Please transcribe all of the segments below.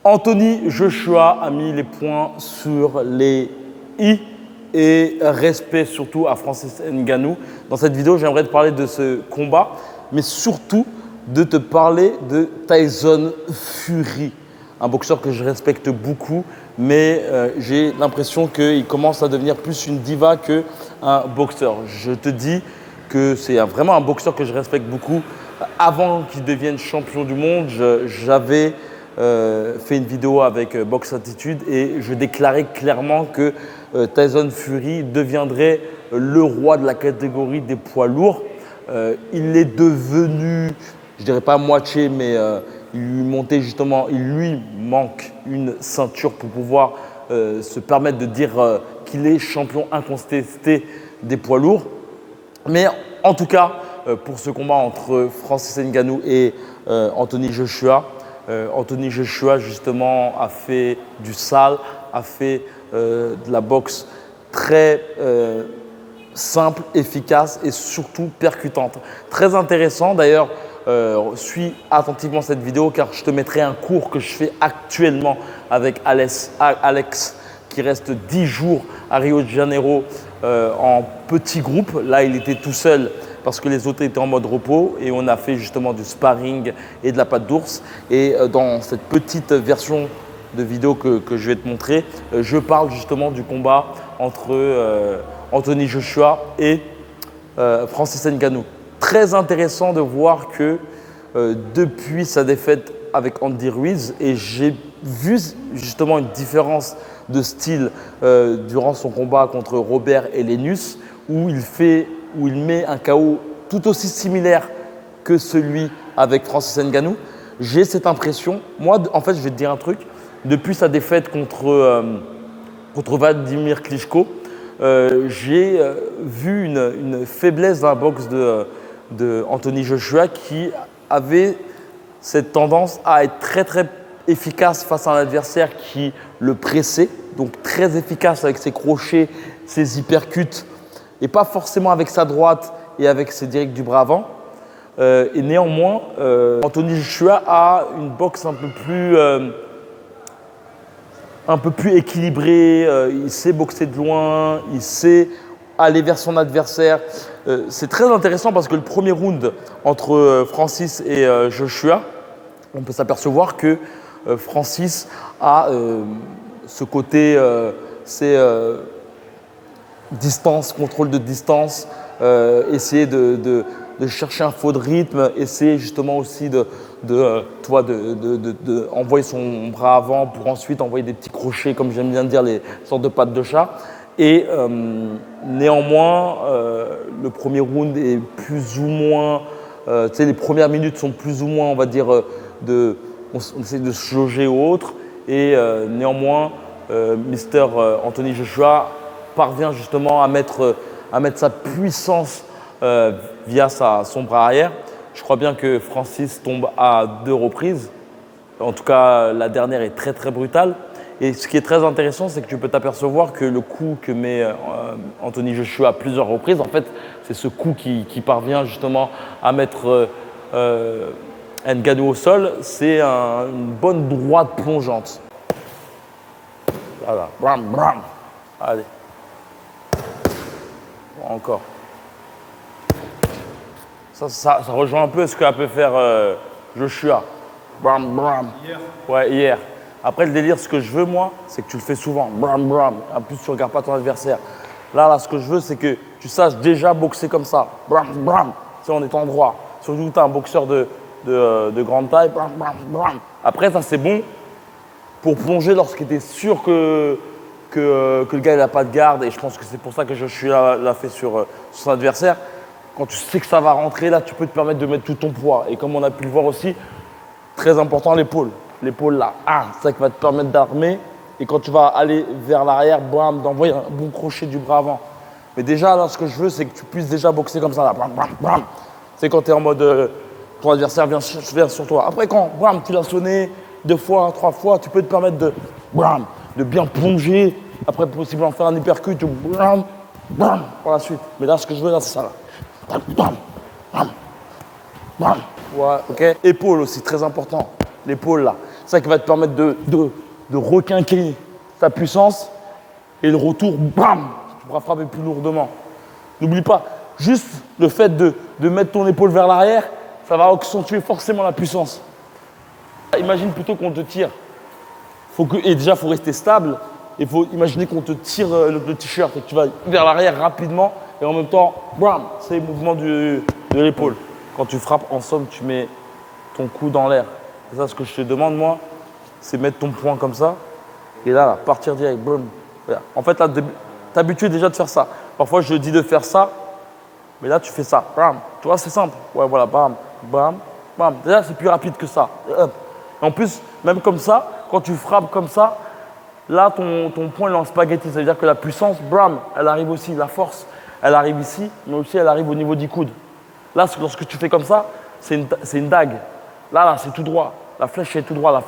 Anthony Joshua a mis les points sur les i et respect surtout à Francis Ngannou. Dans cette vidéo, j'aimerais te parler de ce combat, mais surtout de te parler de Tyson Fury, un boxeur que je respecte beaucoup, mais j'ai l'impression qu'il commence à devenir plus une diva qu'un boxeur. Je te dis que c'est vraiment un boxeur que je respecte beaucoup. Avant qu'il devienne champion du monde, j'avais fait une vidéo avec Box Attitude et je déclarais clairement que Tyson Fury deviendrait le roi de la catégorie des poids lourds. Il est devenu, je dirais pas moitié, mais il lui manque une ceinture pour pouvoir se permettre de dire qu'il est champion incontesté des poids lourds. Mais en tout cas, pour ce combat entre Francis Ngannou et Anthony Joshua, Anthony Joshua justement a fait du sale, a fait de la boxe très simple, efficace et surtout percutante. Très intéressant d'ailleurs, suis attentivement cette vidéo car je te mettrai un cours que je fais actuellement avec Alex qui reste 10 jours à Rio de Janeiro en petit groupe. Là, il était tout seul parce que les autres étaient en mode repos et on a fait justement du sparring et de la patte d'ours. Et dans cette petite version de vidéo que je vais te montrer, je parle justement du combat entre Anthony Joshua et Francis Ngannou. Très intéressant de voir que depuis sa défaite avec Andy Ruiz, et j'ai vu justement une différence de style durant son combat contre Robert Helenius où il met un KO tout aussi similaire que celui avec Francis Ngannou. J'ai cette impression, moi en fait je vais te dire un truc, depuis sa défaite contre Vladimir Klitschko, j'ai vu une faiblesse dans la boxe de Anthony Joshua qui avait cette tendance à être très très efficace face à un adversaire qui le pressait, donc très efficace avec ses crochets, ses hypercuts et pas forcément avec sa droite et avec ses directs du bras avant. Et néanmoins, Anthony Joshua a une boxe un peu plus équilibrée, il sait boxer de loin, il sait aller vers son adversaire. C'est très intéressant parce que le premier round entre Francis et Joshua, on peut s'apercevoir que Francis a ce côté, distance, contrôle de distance, essayer de chercher un faux de rythme, essayer justement aussi envoyer son bras avant pour ensuite envoyer des petits crochets, comme j'aime bien dire, les sortes de pattes de chat. Et néanmoins, le premier round est plus ou moins, les premières minutes sont plus ou moins, on va dire, on essaie de se jauger ou autre. Et néanmoins, Mr. Anthony Joshua parvient justement à mettre sa puissance via son bras arrière. Je crois bien que Francis tombe à 2 reprises. En tout cas, la dernière est très très brutale. Et ce qui est très intéressant, c'est que tu peux t'apercevoir que le coup que met Anthony Joshua à plusieurs reprises, en fait, c'est ce coup qui parvient justement à mettre Ngannou au sol. C'est une bonne droite plongeante. Voilà. Bram, bram. Allez. Bon, encore. Ça rejoint un peu ce qu'a pu faire Joshua. Bram, bram. Hier. Ouais, hier. Après, le délire, ce que je veux, moi, c'est que tu le fais souvent. Bram, bram. En plus, tu ne regardes pas ton adversaire. Là, ce que je veux, c'est que tu saches déjà boxer comme ça. Bram, bram. Tu sais, en étant droit. Surtout que tu es un boxeur de grande taille. Bram, bram, bram. Après, ça, c'est bon pour plonger lorsqu'il était sûr que le gars n'a pas de garde. Et je pense que c'est pour ça que Joshua l'a fait sur son adversaire. Quand tu sais que ça va rentrer, là, tu peux te permettre de mettre tout ton poids. Et comme on a pu le voir aussi, très important, l'épaule. L'épaule là, c'est ça qui va te permettre d'armer. Et quand tu vas aller vers l'arrière, bam, d'envoyer un bon crochet du bras avant. Mais déjà, là, ce que je veux, c'est que tu puisses déjà boxer comme ça, là. Bam, bam, bam. C'est quand tu es en mode, ton adversaire vient sur toi. Après, quand bam, tu l'as sonné 2 fois, 3 fois, tu peux te permettre de bien plonger. Après, possiblement faire un hypercut, bam, bam, pour la suite. Mais là, ce que je veux, là, c'est ça, là. Bam, bam. Bam. Ouais, ok. Épaule aussi, très important. L'épaule là. C'est ça qui va te permettre de requinquer ta puissance et le retour, bam, tu pourras frapper plus lourdement. N'oublie pas, juste le fait de mettre ton épaule vers l'arrière, ça va accentuer forcément la puissance. Imagine plutôt qu'on te tire. Et déjà, il faut rester stable. Il faut imaginer qu'on te tire le t-shirt et que tu vas vers l'arrière rapidement et en même temps, bam, c'est le mouvement de l'épaule. Quand tu frappes, en somme, tu mets ton cou dans l'air. C'est ça ce que je te demande, moi, c'est mettre ton poing comme ça et là, partir direct, boum. Voilà. En fait, là, t'habitues déjà de faire ça. Parfois, je dis de faire ça, mais là, tu fais ça. Bam. Tu vois, c'est simple. Ouais, voilà, bam, bam, bam. Déjà, c'est plus rapide que ça. Hop. En plus, même comme ça, quand tu frappes comme ça, là, ton poing est en spaghetti. Ça veut dire que la puissance, bam, elle arrive aussi. La force, elle arrive ici, mais aussi elle arrive au niveau du coude. Là, lorsque tu fais comme ça, c'est une dague. Là, c'est tout droit. La flèche est tout droit. La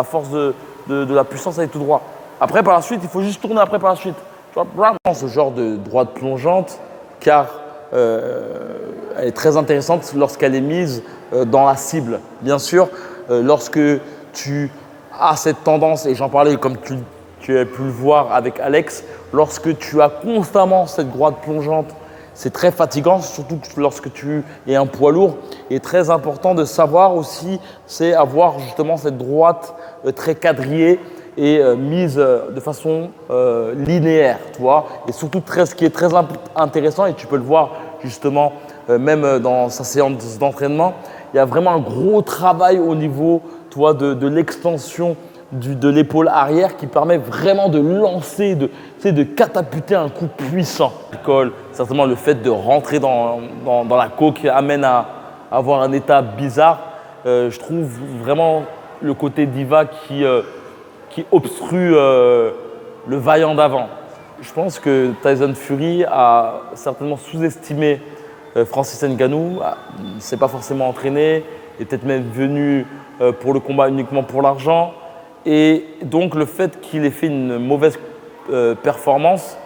force de la puissance, elle est tout droit. Après, par la suite, il faut juste tourner après par la suite. Tu vois, bam. Ce genre de droite plongeante, car elle est très intéressante lorsqu'elle est mise dans la cible. Bien sûr, lorsque tu as cette tendance, et j'en parlais comme tu as pu le voir avec Alex, lorsque tu as constamment cette droite plongeante, c'est très fatigant, surtout lorsque tu es un poids lourd. Et très important de savoir aussi, c'est avoir justement cette droite très quadrillée et mise de façon linéaire, tu vois. Et surtout, ce qui est très intéressant, et tu peux le voir justement même dans sa séance d'entraînement, il y a vraiment un gros travail au niveau, tu vois, de l'extension de l'épaule arrière qui permet vraiment de lancer, de catapulter un coup puissant. L'alcool, certainement le fait de rentrer dans la coke amène à avoir un état bizarre. Je trouve vraiment le côté diva qui obstrue le vaillant d'avant. Je pense que Tyson Fury a certainement sous-estimé Francis Ngannou. Il ne s'est pas forcément entraîné, il est peut-être même venu pour le combat uniquement pour l'argent. Et donc le fait qu'il ait fait une mauvaise performance,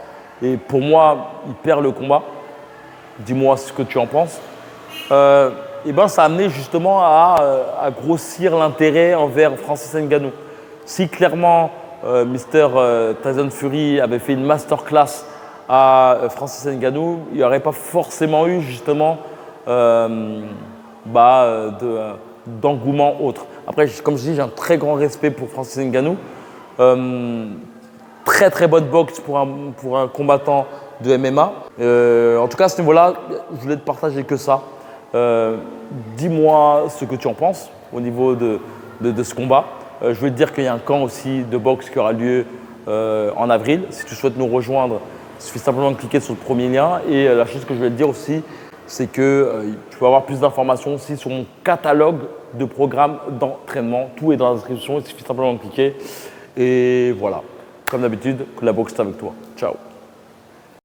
et pour moi, il perd le combat. Dis-moi ce que tu en penses. Et ben, ça a amené justement à grossir l'intérêt envers Francis Ngannou. Si clairement Mr. Tyson Fury avait fait une masterclass à Francis Ngannou, il n'y aurait pas forcément eu justement d'engouement autre. Après, comme je dis, j'ai un très grand respect pour Francis Ngannou. Très très bonne boxe pour un combattant de MMA. En tout cas, à ce niveau-là, je voulais te partager que ça. Dis-moi ce que tu en penses au niveau de ce combat. Je vais te dire qu'il y a un camp aussi de boxe qui aura lieu en avril. Si tu souhaites nous rejoindre, il suffit simplement de cliquer sur le premier lien. Et la chose que je vais te dire aussi, c'est que tu peux avoir plus d'informations aussi sur mon catalogue de programmes d'entraînement. Tout est dans la description, il suffit simplement de cliquer. Et voilà, comme d'habitude, que la boxe est avec toi. Ciao.